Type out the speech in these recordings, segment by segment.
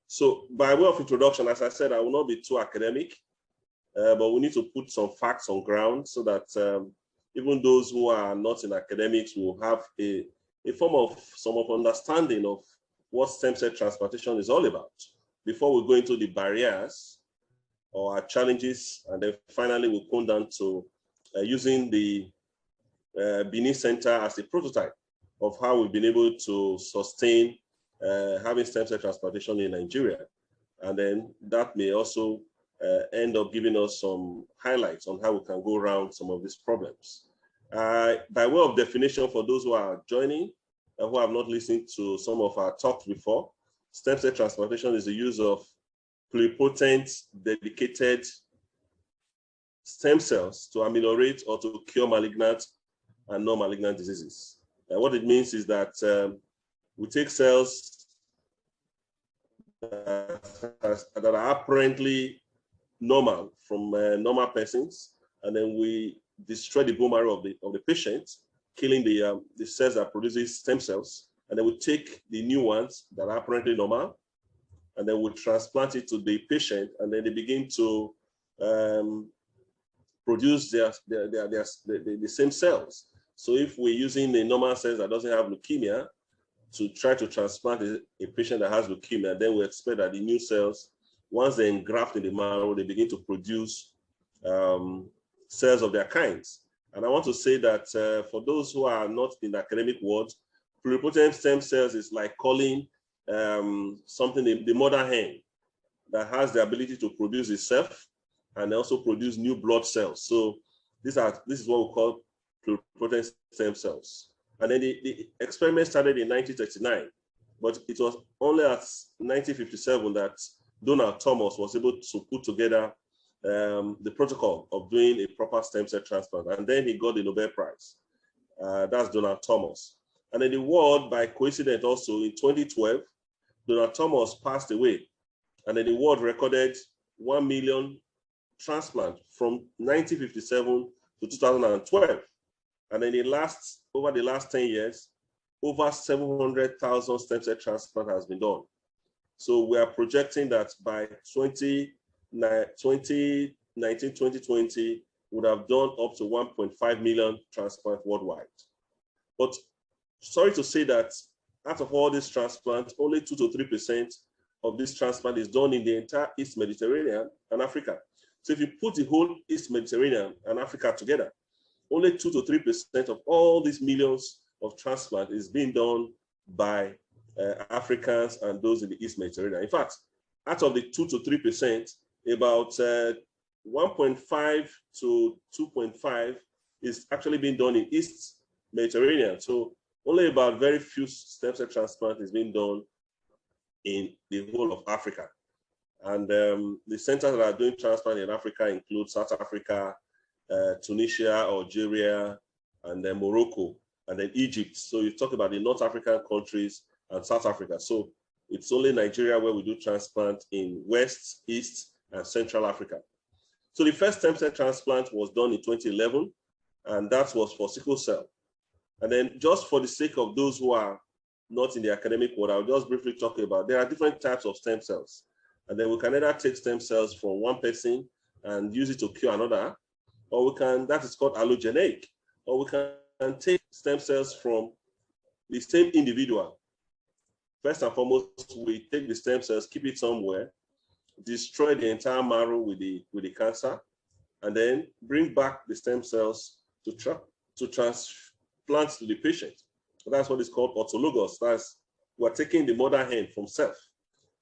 So by way of introduction, as I said, I will not be too academic, but we need to put some facts on ground so that even those who are not in academics will have a form of some of understanding of what stem cell transplantation is all about before we go into the barriers or our challenges, and then finally we'll come down to using the Benin Center as a prototype of how we've been able to sustain having stem cell transplantation in Nigeria. And then that may also end up giving us some highlights on how we can go around some of these problems. By way of definition, for those who are joining and who have not listened to some of our talks before, stem cell transplantation is the use of pluripotent, dedicated stem cells to ameliorate or to cure malignant and non-malignant diseases. What it means is that we take cells that are apparently normal from normal persons, and then we destroy the bone marrow of the patient, killing the cells that produces stem cells, and then we take the new ones that are apparently normal, and then we transplant it to the patient, and then they begin to produce the same cells. So if we're using the normal cells that doesn't have leukemia to try to transplant a patient that has leukemia, then we expect that the new cells, once they engraft in the marrow, they begin to produce cells of their kinds. And I want to say that for those who are not in the academic world, pluripotent stem cells is like calling something the mother hen that has the ability to produce itself and also produce new blood cells. So this is what we call pluripotent stem cells. And then the experiment started in 1939, but it was only at 1957 that Donald Thomas was able to put together the protocol of doing a proper stem cell transplant. And then he got the Nobel Prize. That's Donald Thomas. And in the world, by coincidence also, in 2012, Donald Thomas passed away. And then the world recorded 1 million transplants from 1957 to 2012. And then over the last 10 years, over 700,000 stem cell transplant has been done. So we are projecting that by 2019, 2020, would have done up to 1.5 million transplants worldwide. But sorry to say that out of all these transplants, only 2 to 3% of this transplant is done in the entire East Mediterranean and Africa. So if you put the whole East Mediterranean and Africa together, only 2 to 3% of all these millions of transplants is being done by Africans and those in the East Mediterranean. In fact, out of the 2 to 3%, about 1.5 to 2.5 is actually being done in East Mediterranean. So only about very few stem cell transplant is being done in the whole of Africa. And the centers that are doing transplant in Africa include South Africa, Tunisia, Algeria, and then Morocco, and then Egypt. So you talk about the North African countries and South Africa. So it's only Nigeria where we do transplant in West, East, and Central Africa. So the first stem cell transplant was done in 2011, and that was for sickle cell. And then just for the sake of those who are not in the academic world, I'll just briefly talk about, there are different types of stem cells. And then we can either take stem cells from one person and use it to cure another, or we can, that is called allogenic, or we can take stem cells from the same individual. First and foremost, we take the stem cells, keep it somewhere, destroy the entire marrow with the cancer, and then bring back the stem cells to transplant to the patient. So that's what is called autologous. That's, we're taking the mother hen from self,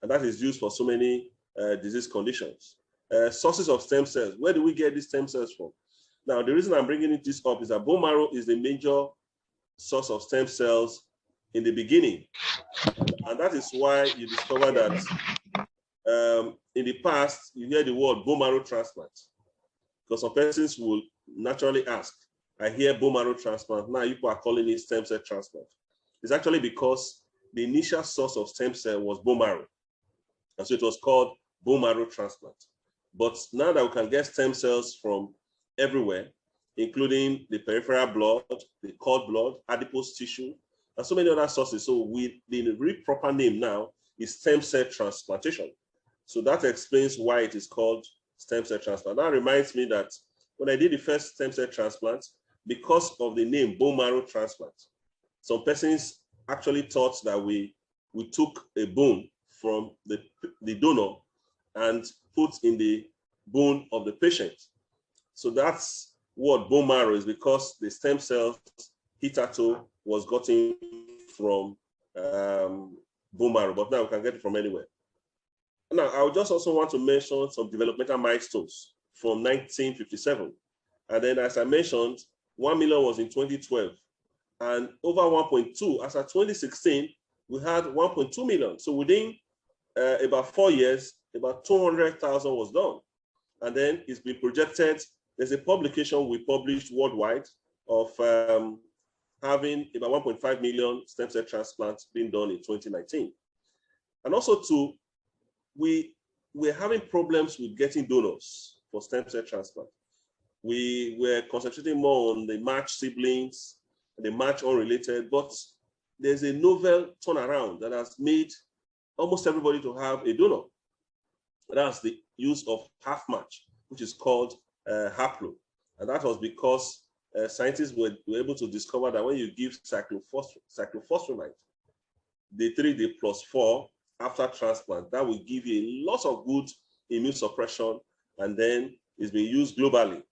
and that is used for so many disease conditions. Sources of stem cells. Where do we get these stem cells from? Now, the reason I'm bringing this up is that bone marrow is the major source of stem cells in the beginning. And that is why you discover that in the past, you hear the word bone marrow transplant. Because some persons will naturally ask, I hear bone marrow transplant, now people are calling it stem cell transplant. It's actually because the initial source of stem cell was bone marrow. And so it was called bone marrow transplant. But now that we can get stem cells from everywhere, including the peripheral blood, the cord blood, adipose tissue, and so many other sources. So the real proper name now is stem cell transplantation. So that explains why it is called stem cell transplant. That reminds me that when I did the first stem cell transplant, because of the name bone marrow transplant, some persons actually thought that we took a bone from the donor and put in the bone of the patient. So that's what bone marrow is, because the stem cells hitherto was gotten from bone marrow, but now we can get it from anywhere. Now, I would just also want to mention some developmental milestones from 1957. And then, as I mentioned, 1 million was in 2012, and over 1.2. As of 2016, we had 1.2 million. So within about 4 years, about 200,000 was done. And then it's been projected. There's a publication we published worldwide of having about 1.5 million stem cell transplants being done in 2019. And also we're having problems with getting donors for stem cell transplant. We were concentrating more on the matched siblings, the match unrelated, but there's a novel turnaround that has made almost everybody to have a donor. That's the use of half match, which is called haplo. And that was because scientists were able to discover that when you give cyclophosphamide, the 3D plus 4 after transplant, that will give you a lot of good immune suppression, and then it's been used globally.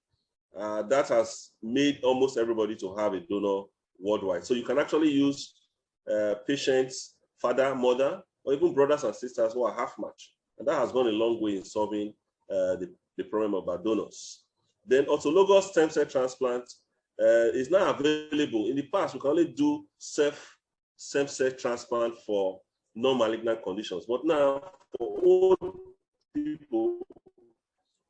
That has made almost everybody to have a donor worldwide. So you can actually use patients, father, mother, or even brothers and sisters who are half match. And that has gone a long way in solving the problem about donors. Then autologous stem cell transplant is now available. In the past, we can only do stem cell transplant for non-malignant conditions. But now, for old people,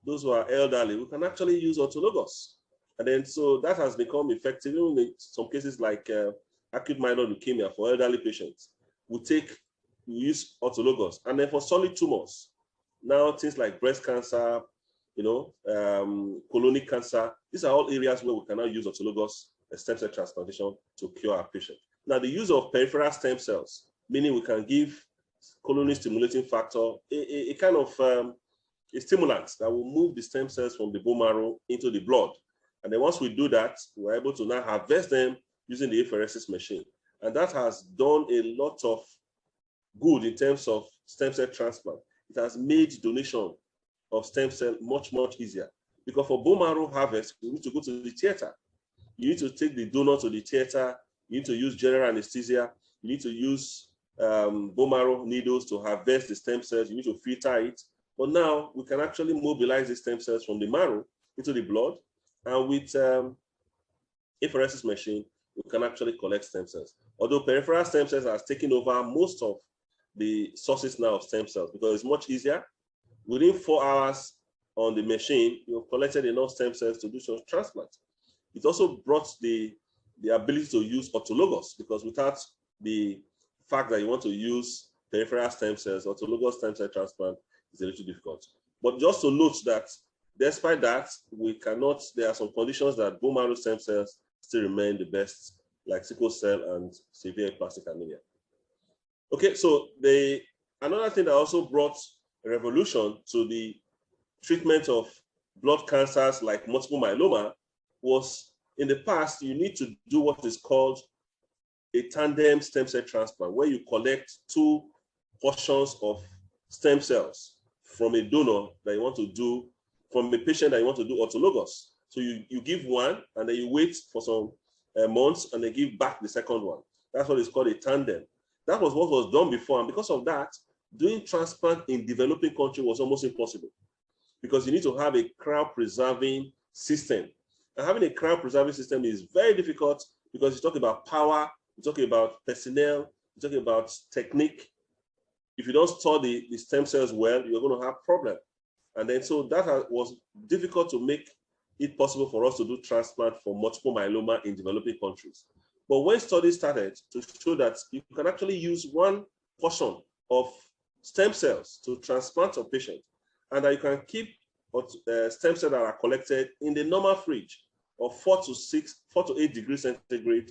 those who are elderly, we can actually use autologous. And then, so that has become effective even in some cases like acute myeloid leukemia for elderly patients. We use autologous. And then for solid tumors, now things like breast cancer, colonic cancer, these are all areas where we can now use autologous stem cell transplantation to cure our patient. Now, the use of peripheral stem cells, meaning we can give colony stimulating factor, a kind of a stimulant that will move the stem cells from the bone marrow into the blood. And then once we do that, we're able to now harvest them using the apheresis machine. And that has done a lot of good in terms of stem cell transplant. It has made donation of stem cell much, much easier. Because for bone marrow harvest, you need to go to the theater. You need to take the donor to the theater. You need to use general anesthesia. You need to use bone marrow needles to harvest the stem cells. You need to filter it. But now we can actually mobilize the stem cells from the marrow into the blood. And with apheresis machine, we can actually collect stem cells. Although peripheral stem cells has taken over most of the sources now of stem cells because it's much easier. Within 4 hours on the machine, you've collected enough stem cells to do some transplant. It also brought the ability to use autologous, because without the fact that you want to use peripheral stem cells, autologous stem cell transplant is a little difficult. But just to note that despite that, there are some conditions that bone marrow stem cells still remain the best, like sickle cell and severe aplastic anemia. Okay, so another thing that also brought a revolution to the treatment of blood cancers like multiple myeloma was, in the past, you need to do what is called a tandem stem cell transplant, where you collect 2 portions of stem cells from a donor that you want to do, from a patient that you want to do autologous. So you give one, and then you wait for some months, and then give back the second one. That's what is called a tandem. That was what was done before, and because of that, doing transplant in developing countries was almost impossible, because you need to have a cryopreserving system. And having a cryopreserving system is very difficult, because you talk about power, you talk about personnel, you talk about technique. If you don't store the stem cells well, you're going to have problem. And then so that was difficult to make it possible for us to do transplant for multiple myeloma in developing countries. But when studies started to show that you can actually use one portion of stem cells to transplant a patient, and that you can keep stem cells that are collected in the normal fridge of 4 to 8 degrees centigrade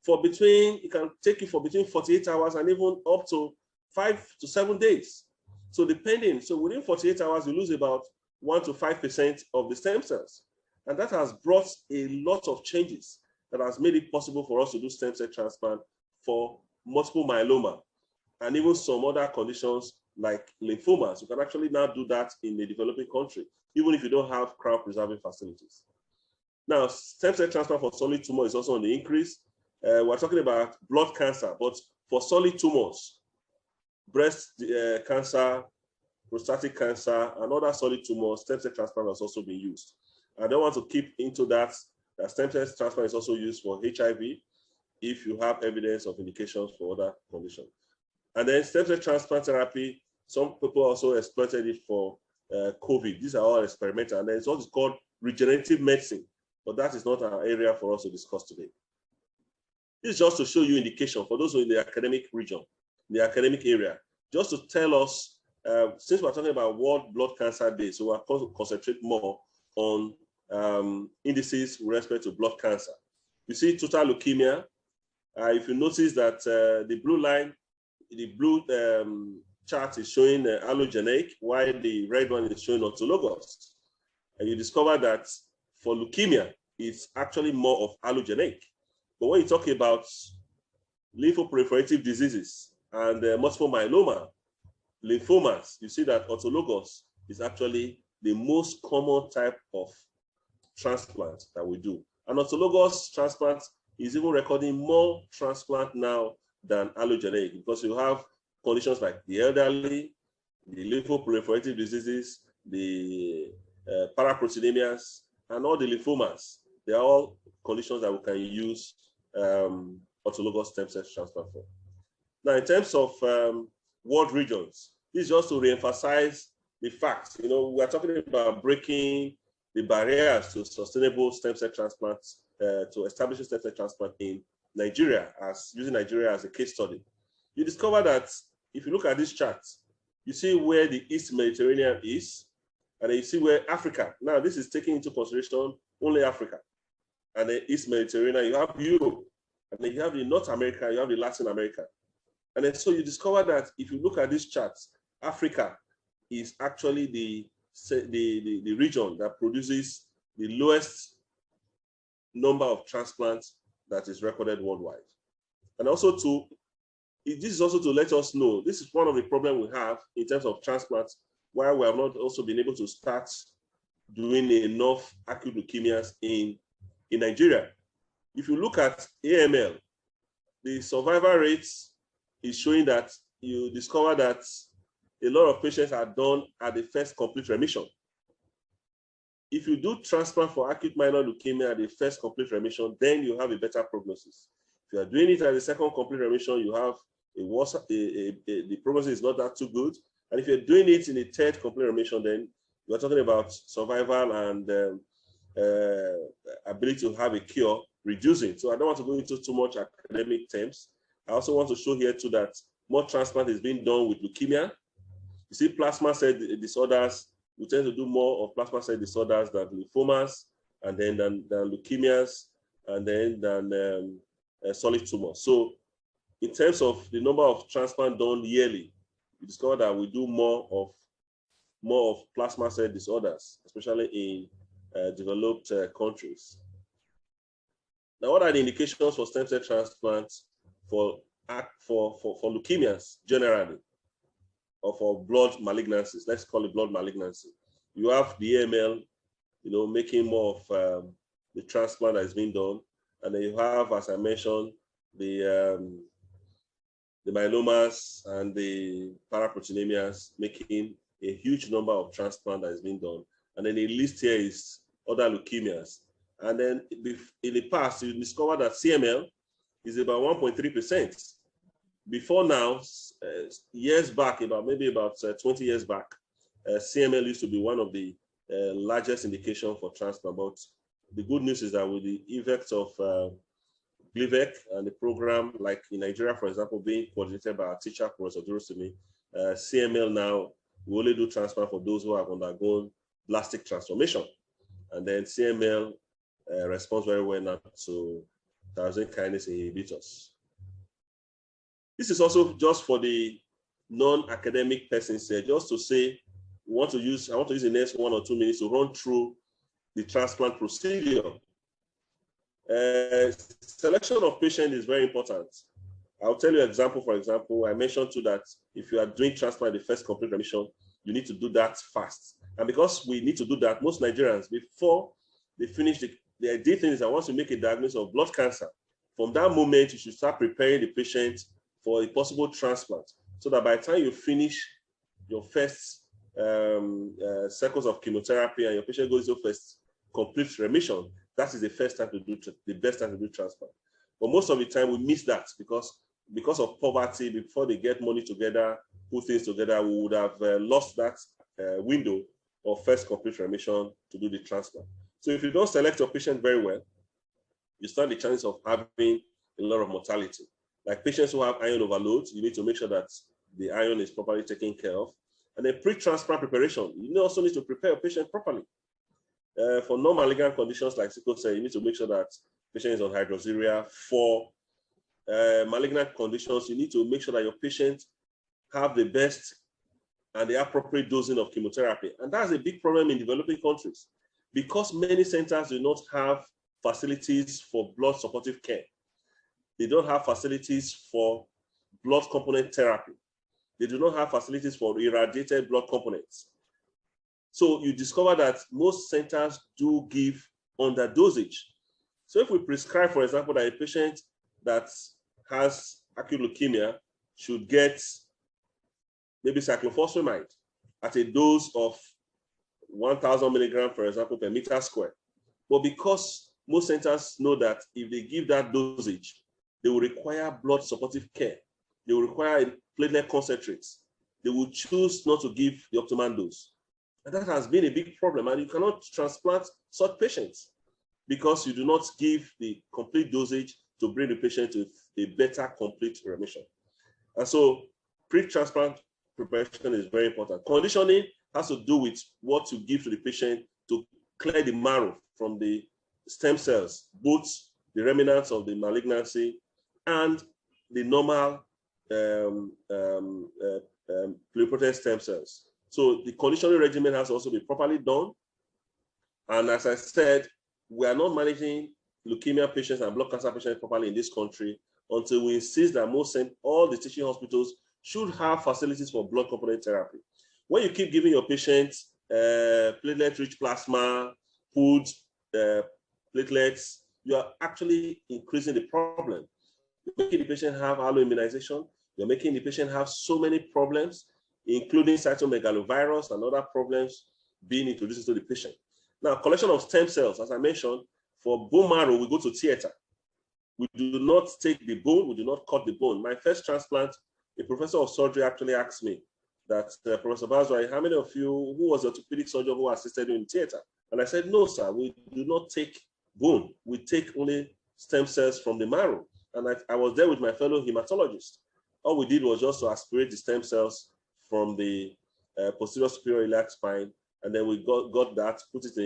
it can take you for between 48 hours and even up to 5 to 7 days. So depending, so within 48 hours, you lose about 1 to 5% of the stem cells. And that has brought a lot of changes that has made it possible for us to do stem cell transplant for multiple myeloma and even some other conditions like lymphomas. You can actually now do that in a developing country, even if you don't have cryopreserving facilities. Now, stem cell transplant for solid tumor is also on the increase. We're talking about blood cancer, but for solid tumors, breast cancer, prostatic cancer, and other solid tumors, stem cell transplant has also been used. I don't want to keep into that stem cell transplant is also used for HIV if you have evidence of indications for other conditions. And then stem cell transplant therapy, some people also exploited it for COVID. These are all experimental. And then it's also called regenerative medicine, but that is not our area for us to discuss today. This is just to show you indication for those who are in the academic region, the academic area, just to tell us, since we're talking about World Blood Cancer Day, so we're going to concentrate more on indices with respect to blood cancer. You see total leukemia. If you notice that the blue line, the blue chart is showing allogeneic, while the red one is showing autologous. And you discover that for leukemia, it's actually more of allogeneic. But when you talk about lymphoproliferative diseases and multiple myeloma, lymphomas, you see that autologous is actually the most common type of transplant that we do. And autologous transplant is even recording more transplant now than allogeneic, because you have conditions like the elderly, the lymphoproliferative diseases, the paraproteinemias, and all the lymphomas. They are all conditions that we can use autologous stem cell transplant for. Now, in terms of world regions, this is just to reemphasize the fact, we are talking about breaking the barriers to sustainable stem cell transplants, to establishing stem cell transplant in Nigeria, using Nigeria as a case study. You discover that if you look at this chart, you see where the East Mediterranean is, and then you see where Africa. Now, this is taking into consideration only Africa. And the East Mediterranean, you have Europe, and then you have the North America, you have the Latin America. And then so you discover that if you look at this chart, Africa is actually the region that produces the lowest number of transplants that is recorded worldwide. And also this is also to let us know, this is one of the problems we have in terms of transplants, why we have not also been able to start doing enough acute leukemias in Nigeria. If you look at AML, the survival rates is showing that you discover that a lot of patients are done at the first complete remission. If you do transplant for acute myeloid leukemia at the first complete remission, then you have a better prognosis. If you are doing it at the second complete remission, you have a worse, the prognosis is not that too good. And if you're doing it in the third complete remission, then you're talking about survival and ability to have a cure reducing. So I don't want to go into too much academic terms. I also want to show here too that more transplant is being done with leukemia. You see plasma cell disorders, we tend to do more of plasma cell disorders than lymphomas, and then than leukemias, and then than solid tumors. So in terms of the number of transplant done yearly, we discover that we do more of plasma cell disorders, especially in developed countries. Now, what are the indications for stem cell transplants for leukemias generally, or for blood malignancies? Let's call it blood malignancy. You have the AML, making more of the transplant that is being done, and then you have, as I mentioned, the myelomas and the paraproteinemias making a huge number of transplant that is being done. And then the list here is other leukemias. And then in the past, you discover that CML is about 1.3%. Before now, years back, maybe about 20 years back, CML used to be one of the largest indications for transplant. But the good news is that with the effects of GLIVEC and the program, like in Nigeria, for example, being coordinated by our teacher, Professor Durosimi, CML now, we only do transplant for those who have undergone plastic transformation. And then CML responds very well now to tyrosine kinase inhibitors. This is also just for the non-academic persons here, just to say, I want to use the next 1 or 2 minutes to run through the transplant procedure. Selection of patient is very important. I'll tell you an example. For example, I mentioned too that if you are doing transplant, the first complete remission, you need to do that fast. And because we need to do that, most Nigerians, before they finish the idea thing is that once you make a diagnosis of blood cancer, from that moment, you should start preparing the patient for a possible transplant, so that by the time you finish your first cycles of chemotherapy and your patient goes into first complete remission, that is the best time to do transplant. But most of the time we miss that because of poverty. Before they get money together, put things together, we would have lost that window of first complete remission to do the transplant. So if you don't select your patient very well, you stand the chance of having a lot of mortality. Like patients who have iron overload, you need to make sure that the iron is properly taken care of. And then pre-transplant preparation, you also need to prepare a patient properly. For non-malignant conditions like sickle cell, you need to make sure that patient is on hydroxyurea. For malignant conditions, you need to make sure that your patient have the best and the appropriate dosing of chemotherapy. And that's a big problem in developing countries, because many centers do not have facilities for blood supportive care. They don't have facilities for blood component therapy. They do not have facilities for irradiated blood components. So you discover that most centers do give underdosage. So if we prescribe, for example, that a patient that has acute leukemia should get maybe cyclophosphamide at a dose of 1,000 milligrams, for example, per meter square. But because most centers know that if they give that dosage, they will require blood supportive care. They will require platelet concentrates. They will choose not to give the optimal dose. And that has been a big problem. And you cannot transplant such patients because you do not give the complete dosage to bring the patient to a better complete remission. And so pre-transplant preparation is very important. Conditioning has to do with what you give to the patient to clear the marrow from the stem cells, both the remnants of the malignancy and the normal pluripotent stem cells. So the conditioning regimen has also been properly done. And as I said, we are not managing leukemia patients and blood cancer patients properly in this country until we insist that all the teaching hospitals should have facilities for blood component therapy. When you keep giving your patients platelet-rich plasma, pooled platelets, you are actually increasing the problem. You're making the patient have alloimmunization. You're making the patient have so many problems, including cytomegalovirus and other problems being introduced to the patient. Now, collection of stem cells, as I mentioned, for bone marrow, we go to theater. We do not take the bone, we do not cut the bone. My first transplant, a professor of surgery actually asked me that, Professor Bazuaye, how many of you, who was the orthopedic surgeon who assisted you in theater? And I said, no, sir, we do not take bone. We take only stem cells from the marrow. And I was there with my fellow hematologist. All we did was just to aspirate the stem cells from the posterior superior iliac spine, and then we got that, put it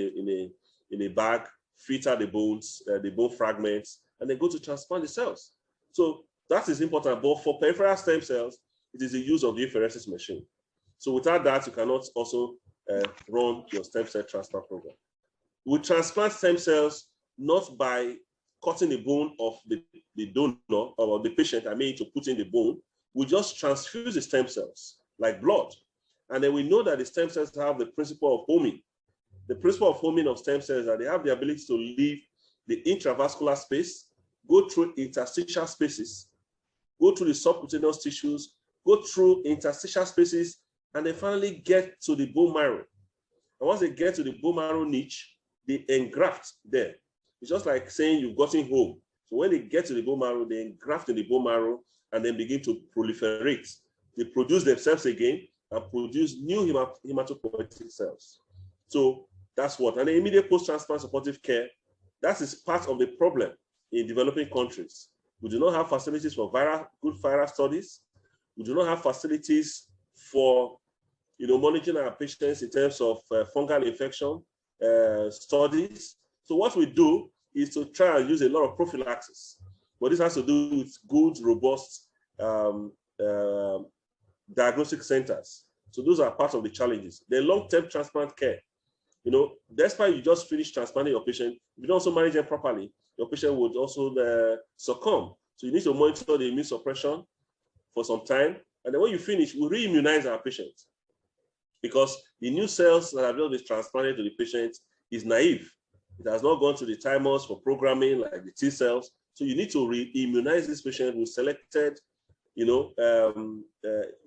in a bag, filter the bones, the bone fragments, and then go to transplant the cells. So that is important. But for peripheral stem cells, it is the use of the apheresis machine. So without that, you cannot also run your stem cell transplant program. We transplant stem cells not by cutting the bone of the donor or the patient, to put in the bone. We just transfuse the stem cells like blood. And then we know that the stem cells have the principle of homing. The principle of homing of stem cells is that they have the ability to leave the intravascular space, go through interstitial spaces, go through the subcutaneous tissues, go through interstitial spaces, and then finally get to the bone marrow. And once they get to the bone marrow niche, they engraft there. It's just like saying you've gotten home. So when they get to the bone marrow, they engraft in the bone marrow and then begin to proliferate. They produce themselves again and produce new hematopoietic cells. So that's what. And the immediate post-transplant supportive care, that is part of the problem in developing countries. We do not have facilities for good viral studies. We do not have facilities for monitoring our patients in terms of fungal infection studies. So what we do is to try and use a lot of prophylaxis. But this has to do with good, robust diagnostic centers. So those are part of the challenges. The long-term transplant care, you know, despite you just finish transplanting your patient, if you don't also manage them properly, your patient would also succumb. So you need to monitor the immune suppression for some time. And then when you finish, we re-immunize our patient, because the new cells that have just been transplanted to the patient is naive. It has not gone to the thymus for programming like the T cells. So you need to re-immunize this patient with selected, you know,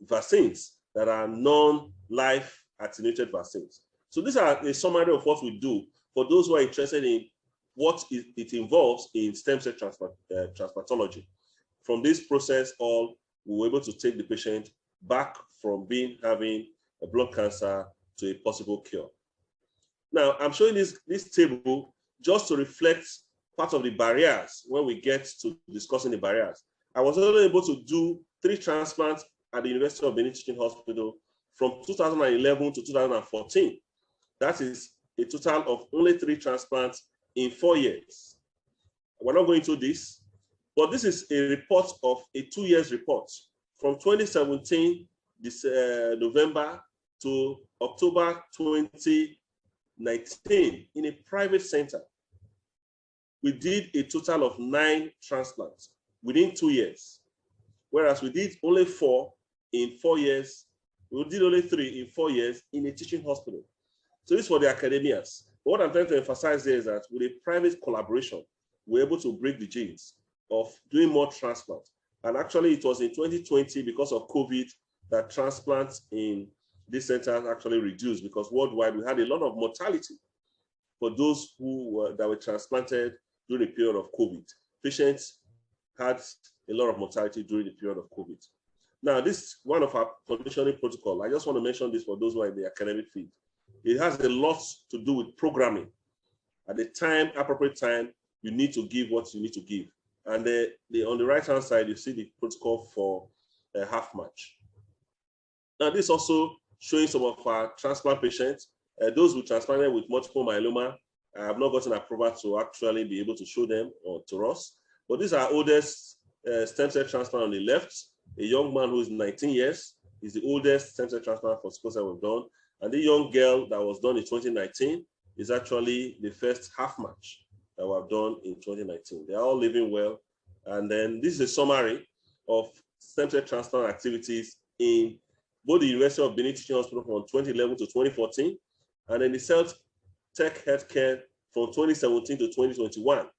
vaccines that are non-life attenuated vaccines. So these are a summary of what we do for those who are interested in what it involves in stem cell transplantology. From this process, we were able to take the patient back from having a blood cancer to a possible cure. Now, I'm showing this table just to reflect part of the barriers when we get to discussing the barriers. I was only able to do 3 transplants at the University of Benin Teaching Hospital from 2011 to 2014. That is a total of only 3 transplants in 4 years. We're not going into this, but this is a report of a 2 years report from 2017, this November to October 2019 in a private center. We did a total of 9 transplants within 2 years, whereas we did only 4 in 4 years. We did only 3 in 4 years in a teaching hospital. So this is for the academias. But what I'm trying to emphasize here is that with a private collaboration, we're able to break the genes of doing more transplants. And actually, it was in 2020, because of COVID, that transplants in these centers actually reduced, because worldwide we had a lot of mortality for those that were transplanted during the period of COVID. Patients had a lot of mortality during the period of COVID. Now, this is one of our conditioning protocol. I just want to mention this for those who are in the academic field. It has a lot to do with programming. At the appropriate time, you need to give what you need to give. And on the right-hand side, you see the protocol for a half match. Now, this also showing some of our transplant patients, those who transplanted with multiple myeloma. I have not gotten approval to actually be able to show them or to us. But these are oldest stem cell transplant on the left. A young man who is 19 years is the oldest stem cell transplant for sickle cell we've done. And the young girl that was done in 2019 is actually the first half match that we've done in 2019. They're all living well. And then this is a summary of stem cell transplant activities in both the University of Benin Teaching Hospital from 2011 to 2014, and then the Cell Tech Healthcare from 2017 to 2021.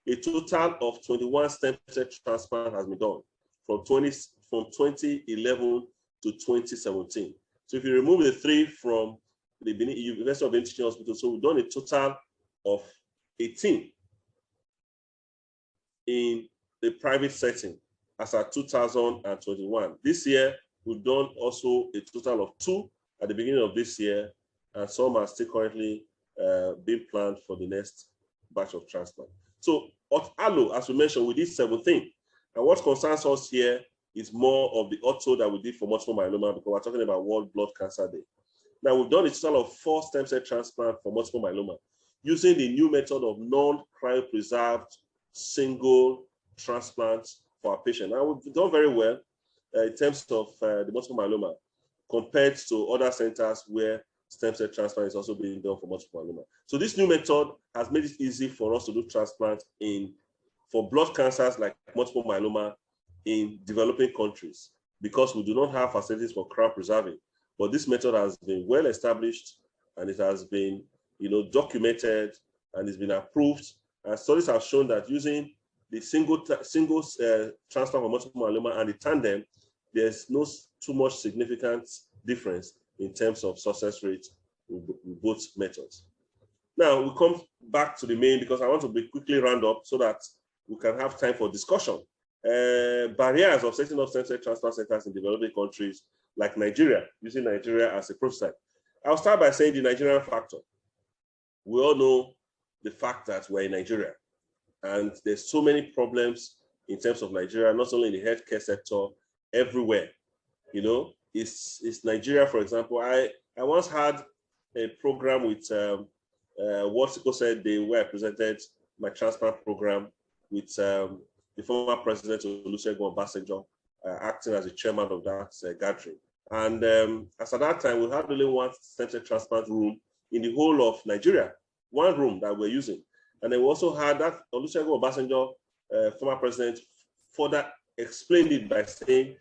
A total of 21 stem cell transplants has been done from 2011 to 2017. So if you remove the 3 from the University of Benin Teaching Hospital, so we've done a total of 18 in the private setting as at 2021. This year, we've done also a total of 2 at the beginning of this year, and some are still currently being planned for the next batch of transplant. So allo, as we mentioned, we did 17. And what concerns us here is more of the auto that we did for multiple myeloma, because we're talking about World Blood Cancer Day. Now, we've done a total of 4 stem cell transplants for multiple myeloma using the new method of non-cryopreserved single transplants for our patient. Now, we've done very well in terms of the multiple myeloma compared to other centers where stem cell transplant is also being done for multiple myeloma. So this new method has made it easy for us to do transplants for blood cancers like multiple myeloma in developing countries, because we do not have facilities for cryopreserving. But this method has been well established, and it has been, documented, and it's been approved. And studies have shown that using the single transplant for multiple myeloma and the tandem, there's no too much significant difference in terms of success rate with both methods. Now we come back to the main, because I want to be quickly round up so that we can have time for discussion. Barriers of setting up stem cell transplant centers in developing countries like Nigeria, using Nigeria as a prototype. I'll start by saying the Nigerian factor. We all know the fact that we're in Nigeria, and there's so many problems in terms of Nigeria, not only in the healthcare sector, everywhere. It's Nigeria, for example. I once had a program with what Siko said, where I presented my transplant program with the former president Olusegun Obasanjo, acting as the chairman of that gathering. And as at that time, we had only one stem cell transplant room in the whole of Nigeria, one room that we're using. And then we also had that Olusegun Obasanjo, former president, further explained it by saying,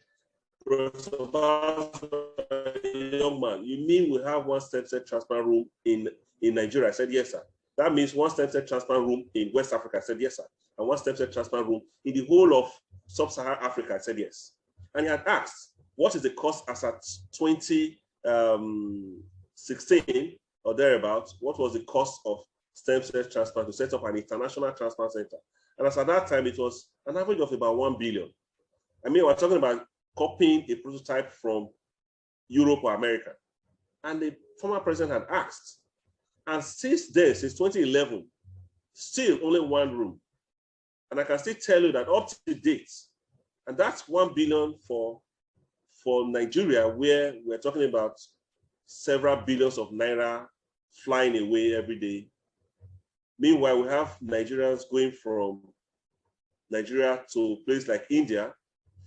Professor Bazuaye, young man, you mean we have one stem cell transplant room in Nigeria? I said, yes, sir. That means one stem cell transplant room in West Africa. I said, yes, sir. And one stem cell transplant room in the whole of Sub-Saharan Africa. I said, yes. And he had asked, what is the cost as at 2016 or thereabouts? What was the cost of stem cell transplant to set up an international transplant center? And as at that time, it was an average of about 1 billion. I mean, we're talking about copying a prototype from Europe or America. And the former president had asked. And since then, since 2011, still only one room. And I can still tell you that up to date, and that's 1 billion for Nigeria, where we're talking about several billions of naira flying away every day. Meanwhile, we have Nigerians going from Nigeria to places like India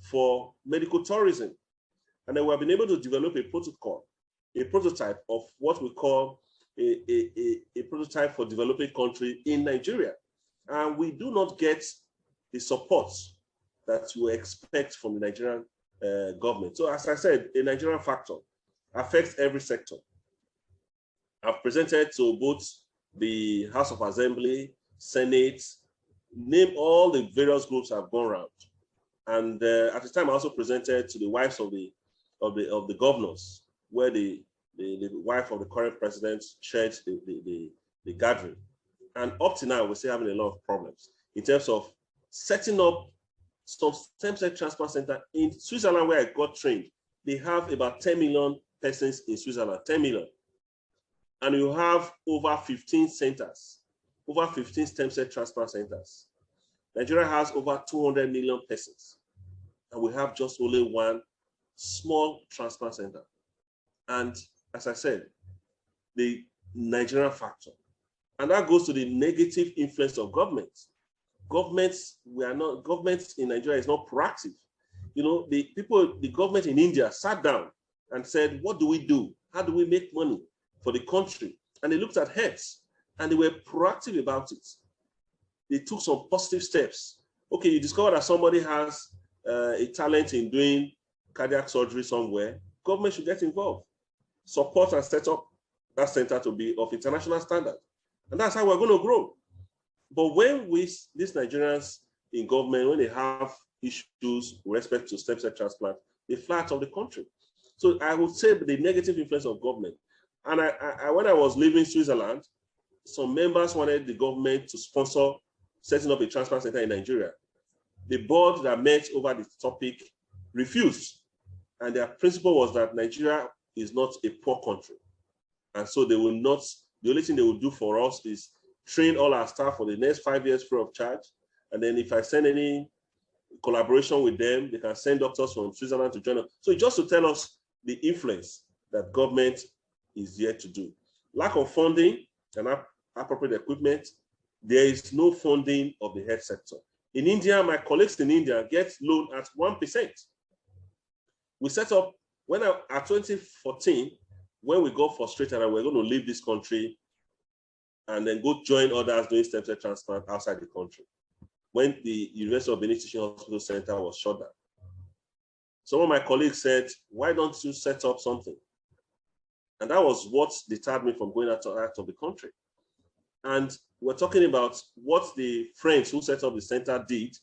for medical tourism. And then we have been able to develop a protocol, a prototype of what we call a prototype for developing country in Nigeria. And we do not get the support that you expect from the Nigerian government. So as I said, a Nigerian factor affects every sector. I've presented to both the House of Assembly, Senate, name all the various groups I've gone around. And at the time, I also presented to the wives of the governors, where the wife of the current president chaired the gathering. And up to now, we're still having a lot of problems in terms of setting up some stem cell transplant center in Switzerland, where I got trained. They have about 10 million persons in Switzerland, 10 million. And you have over 15 centers, over 15 stem cell transplant centers. Nigeria has over 200 million persons, and we have just only one small transplant center. And as I said, the Nigerian factor. And that goes to the negative influence of governments. Governments in Nigeria is not proactive. You know, the government in India sat down and said, what do we do? How do we make money for the country? And they looked at heads and they were proactive about it. They took some positive steps. Okay, you discover that somebody has a talent in doing cardiac surgery somewhere, government should get involved, support and set up that center to be of international standard. And that's how we're going to grow. But when these Nigerians in government, when they have issues with respect to stem cell transplant, they fly out of the country. So I would say the negative influence of government. And when I was leaving Switzerland, some members wanted the government to sponsor setting up a transplant center in Nigeria. The board that met over the topic refused. And their principle was that Nigeria is not a poor country. And so they will not, the only thing they will do for us is train all our staff for the next 5 years free of charge. And then if I send any collaboration with them, they can send doctors from Switzerland to join us. So just to tell us the influence that government is yet to do. Lack of funding and appropriate equipment. There is no funding of the health sector. In India, my colleagues in India get loan at 1%. We set up, at 2014, when we got frustrated and we're going to leave this country and then go join others doing stem cell transplant outside the country, when the University of Benin Teaching Hospital Center was shut down. Some of my colleagues said, why don't you set up something? And that was what deterred me from going out of the country. And we're talking about what the friends who set up the center did.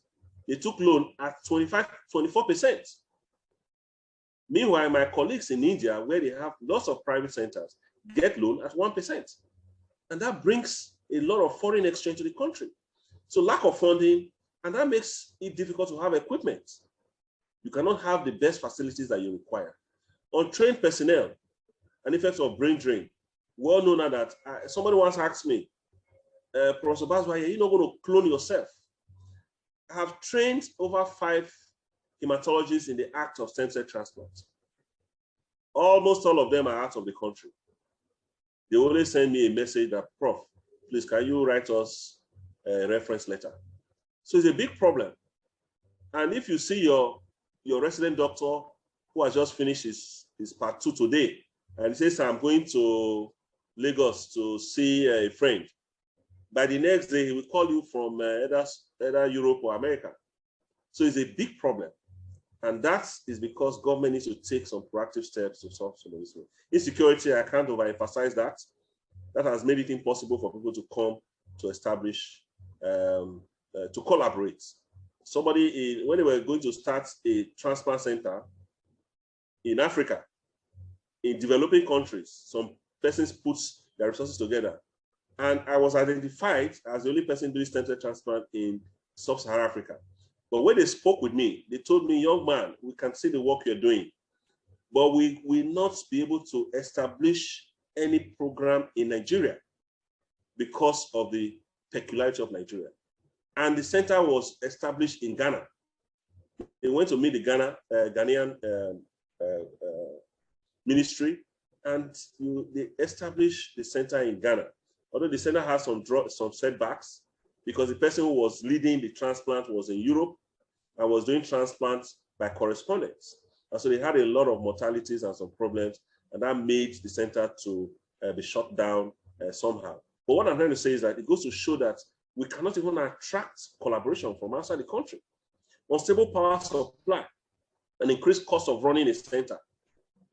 They took loan at 24%. Meanwhile, my colleagues in India, where they have lots of private centers, get loan at 1%. And that brings a lot of foreign exchange to the country. So lack of funding, and that makes it difficult to have equipment. You cannot have the best facilities that you require. Untrained personnel, an effect of brain drain. We all know now that somebody once asked me, Professor Bazuaye, you're not going to clone yourself. I have trained over 5 hematologists in the act of stem cell transplant. Almost all of them are out of the country. They always send me a message that, Prof, please, can you write us a reference letter? So it's a big problem. And if you see your resident doctor who has just finished his is part 2 today. And he says, I'm going to Lagos to see a friend. By the next day, he will call you from either Europe or America. So it's a big problem. And that is because government needs to take some proactive steps to solve some of this. Insecurity, I can't overemphasize that. That has made it impossible for people to come to establish, to collaborate. Somebody, when they were going to start a transplant center in Africa, in developing countries, some persons put their resources together. And I was identified as the only person doing stem cell transplant in sub-Saharan Africa. But when they spoke with me, they told me, young man, we can see the work you're doing, but we will not be able to establish any program in Nigeria because of the peculiarity of Nigeria. And the center was established in Ghana. They went to meet the Ghanaian ministry, and they established the center in Ghana. Although the center has some setbacks, because the person who was leading the transplant was in Europe and was doing transplants by correspondence. And so they had a lot of mortalities and some problems, and that made the center to be shut down somehow. But what I'm trying to say is that it goes to show that we cannot even attract collaboration from outside the country. Unstable power supply, an increased cost of running a center.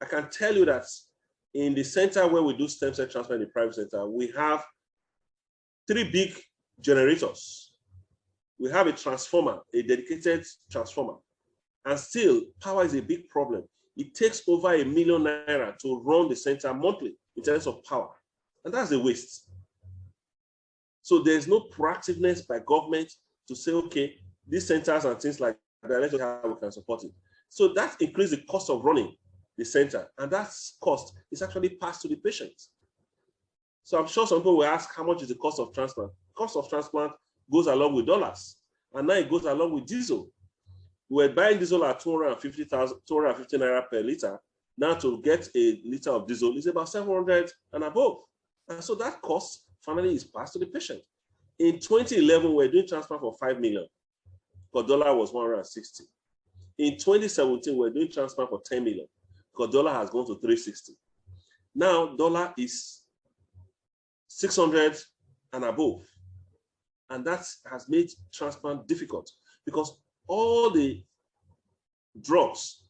I can tell you that in the center where we do stem cell transplant in the private center, we have 3 big generators. We have a transformer, a dedicated transformer, and still power is a big problem. It takes over ₦1 million to run the center monthly in terms of power, and that's a waste. So there's no proactiveness by government to say, okay, these centers and things like that, let's see how we can support it. So that increases the cost of running the center, and that cost is actually passed to the patient. So I'm sure some people will ask, how much is the cost of transplant? Cost of transplant goes along with dollars, and now it goes along with diesel. We were buying diesel at 250 naira per liter. Now to get a liter of diesel is about 700 and above. And so that cost finally is passed to the patient. In 2011, we were doing transplant for 5 million, because dollar was 160. In 2017, we were doing transplant for 10 million, because dollar has gone to 360. Now dollar is 600 and above. And that has made transplant difficult, because all the drugs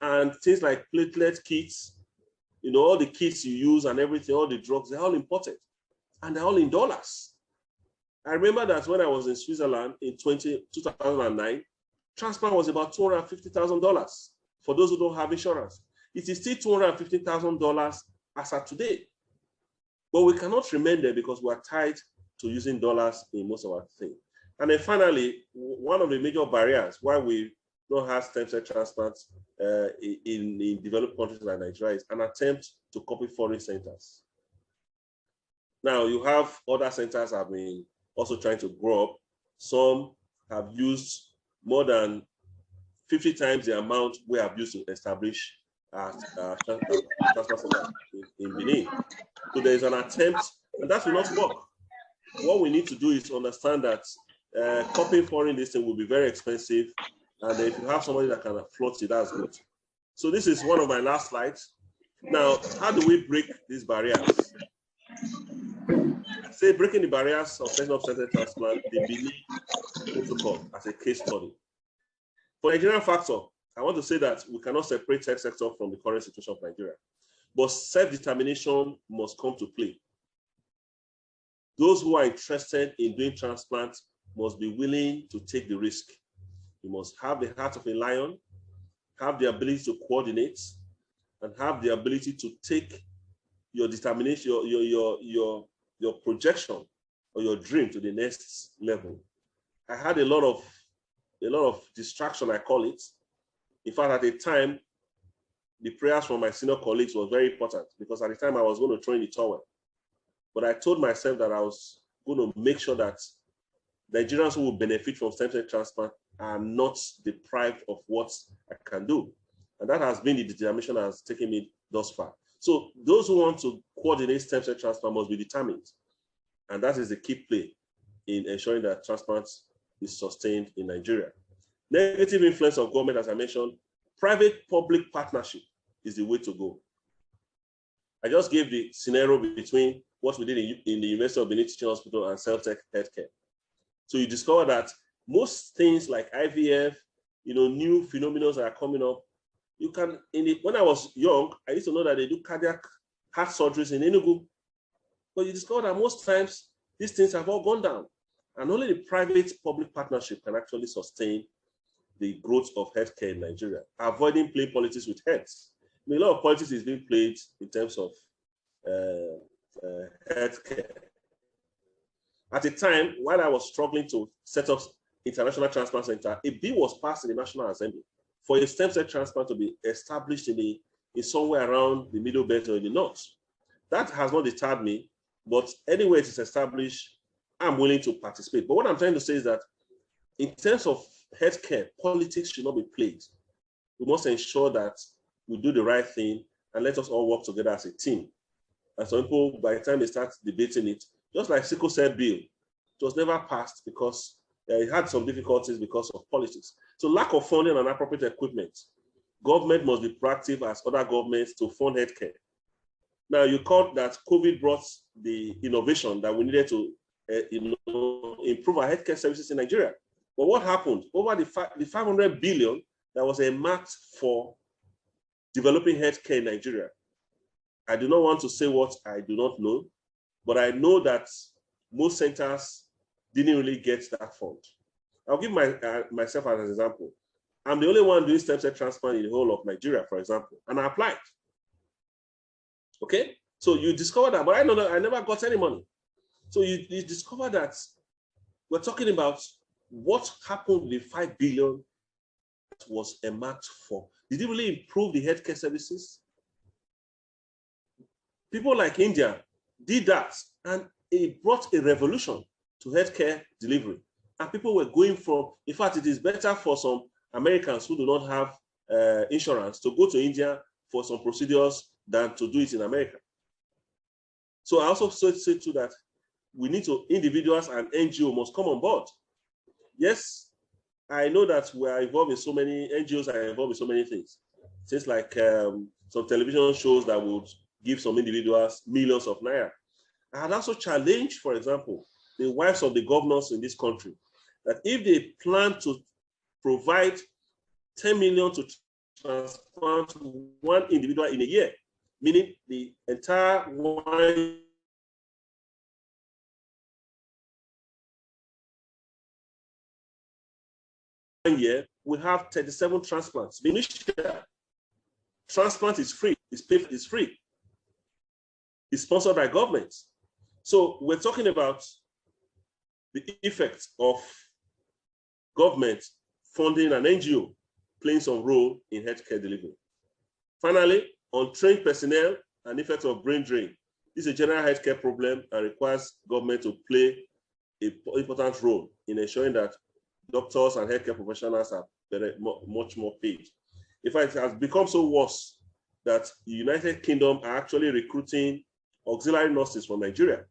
and things like platelet kits, all the kits you use and everything, all the drugs, they're all imported, and they're all in dollars. I remember that when I was in Switzerland in 2009, transplant was about $250,000 for those who don't have insurance. It is still $250,000 as of today. But we cannot remain there because we are tied to using dollars in most of our things. And then finally, one of the major barriers why we don't have stem cell transplants in developed countries like Nigeria is an attempt to copy foreign centers. Now, you have other centers have been also trying to grow up. Some have used more than 50 times the amount we have used to establish transplant center in Benin. So there is an attempt, and that will not work. What we need to do is understand that copying foreign listing will be very expensive, and if you have somebody that can afford it, that's good. So this is one of my last slides. Now, how do we break these barriers? Say breaking the barriers of setting up center transplant, the Benin protocol as a case study. For Nigerian factor, I want to say that we cannot separate tech sector from the current situation of Nigeria, but self-determination must come to play. Those who are interested in doing transplant must be willing to take the risk. You must have the heart of a lion, have the ability to coordinate, and have the ability to take your determination, your projection or your dream to the next level. I had a lot of distraction, I call it. In fact, at the time, the prayers from my senior colleagues was very important, because at the time I was going to throw in the towel. But I told myself that I was going to make sure that Nigerians who will benefit from stem cell transplant are not deprived of what I can do. And that has been the determination that has taken me thus far. So those who want to coordinate stem cell transplant must be determined. And that is the key play in ensuring that transplant is sustained in Nigeria. Negative influence of government, as I mentioned, private-public partnership is the way to go. I just gave the scenario between what we did in the University of Benin Teaching Hospital and Celtech Healthcare. So you discover that most things like IVF, new phenomena that are coming up, you can, when I was young, I used to know that they do cardiac heart surgeries in Enugu. But you discover that most times these things have all gone down. And only the private-public partnership can actually sustain the growth of healthcare in Nigeria, avoiding playing politics with health. A lot of politics is being played in terms of healthcare. At the time, while I was struggling to set up International Transplant Center, a bill was passed in the National Assembly for a stem cell transplant to be established in somewhere around the Middle Belt or in the North. That has not deterred me, but anywhere it is established, I'm willing to participate. But what I'm trying to say is that in terms of healthcare, politics should not be played. We must ensure that we do the right thing and let us all work together as a team. And some people, by the time they start debating it, just like sickle cell bill, it was never passed because it had some difficulties because of politics. So lack of funding and appropriate equipment. Government must be proactive as other governments to fund healthcare. Now, you caught that COVID brought the innovation that we needed to improve our healthcare services in Nigeria. But what happened? Over the 500 billion that was earmarked for developing healthcare in Nigeria. I do not want to say what I do not know, but I know that most centers didn't really get that fund. I'll give myself as an example. I'm the only one doing stem cell transplant in the whole of Nigeria, for example, and I applied. Okay, so you discover that, but I know that I never got any money. So you discover that we're talking about what happened with the 5 billion that was earmarked for. Did it really improve the healthcare services? People like India did that, and it brought a revolution to healthcare delivery. And people were going from, in fact, it is better for some Americans who do not have insurance to go to India for some procedures than to do it in America. So I also say too that we need to, individuals and NGO must come on board. Yes, I know that we are involved in so many, NGOs are involved in so many things. Things like some television shows that would give some individuals millions of naira. I had also challenged, for example, the wives of the governors in this country, that if they plan to provide 10 million to transplant one individual in a year, meaning the entire 1 year, we have 37 transplants. Transplant is free, it's free. It's sponsored by governments. So we're talking about the effect of government funding an NGO playing some role in healthcare delivery. Finally, untrained personnel and effect of brain drain. This is a general healthcare problem and requires government to play an important role in ensuring that doctors and healthcare professionals are much more paid. In fact, it has become so worse that the United Kingdom are actually recruiting auxiliary nurses from Nigeria,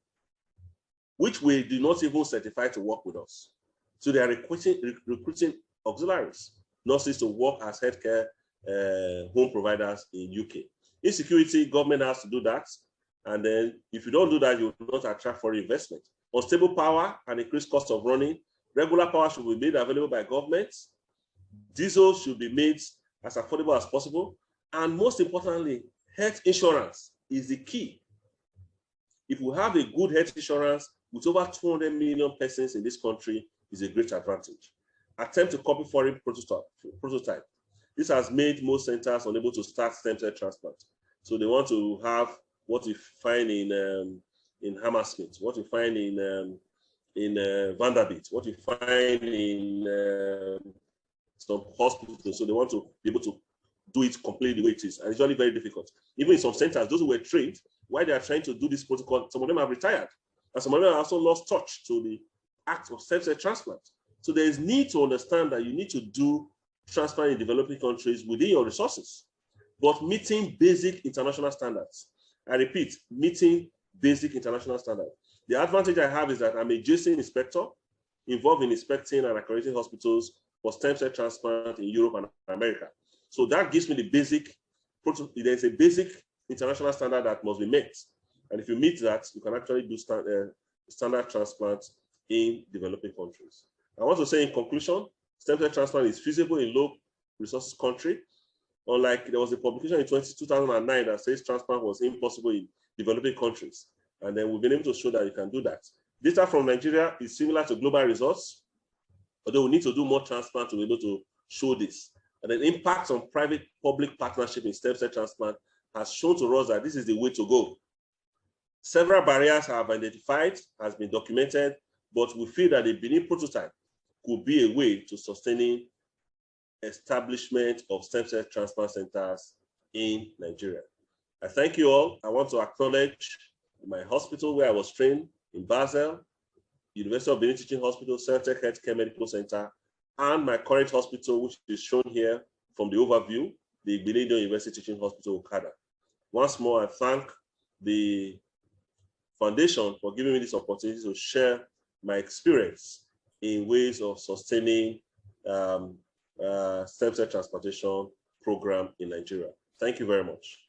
which we do not even certify to work with us. So they are recruiting auxiliaries, nurses to work as healthcare home providers in UK. Insecurity, government has to do that. And then if you don't do that, you will not attract foreign investment. Unstable power and increased cost of running. Regular power should be made available by governments. Diesel should be made as affordable as possible. And most importantly, health insurance is the key. If we have a good health insurance with over 200 million persons in this country, is a great advantage. Attempt to copy foreign prototype. This has made most centers unable to start stem cell transplant. So they want to have what we find in Hammersmith, what we find in Vanderbilt, what we find in some hospitals. So they want to be able to do it completely the way it is. And it's usually very difficult. Even in some centers, those who were trained, while they are trying to do this protocol, some of them have retired. And some of them have also lost touch to the act of stem cell transplant. So there is need to understand that you need to do transplant in developing countries within your resources, but meeting basic international standards. I repeat, meeting basic international standards. The advantage I have is that I'm a JC inspector involved in inspecting and accrediting hospitals for stem cell transplant in Europe and America. So that gives me the basic there's a basic international standard that must be met. And if you meet that, you can actually do standard transplants in developing countries. I want to say in conclusion, stem cell transplant is feasible in low resources country. Unlike there was a publication in 2009 that says transplant was impossible in developing countries. And then we've been able to show that you can do that. Data from Nigeria is similar to global results, although we need to do more transplants to be able to show this. And then impact on private-public partnership in stem cell transplant has shown to us that this is the way to go. Several barriers have identified, has been documented, but we feel that the Benin prototype could be a way to sustaining establishment of stem cell transplant centers in Nigeria. I thank you all. I want to acknowledge my hospital where I was trained in Basel, University of Benin Teaching Hospital, Celtech Healthcare Medical Center, and my current hospital, which is shown here from the overview, the Benin University Teaching Hospital, Okada. Once more, I thank the foundation for giving me this opportunity to share my experience in ways of sustaining stem cell transplantation program in Nigeria. Thank you very much.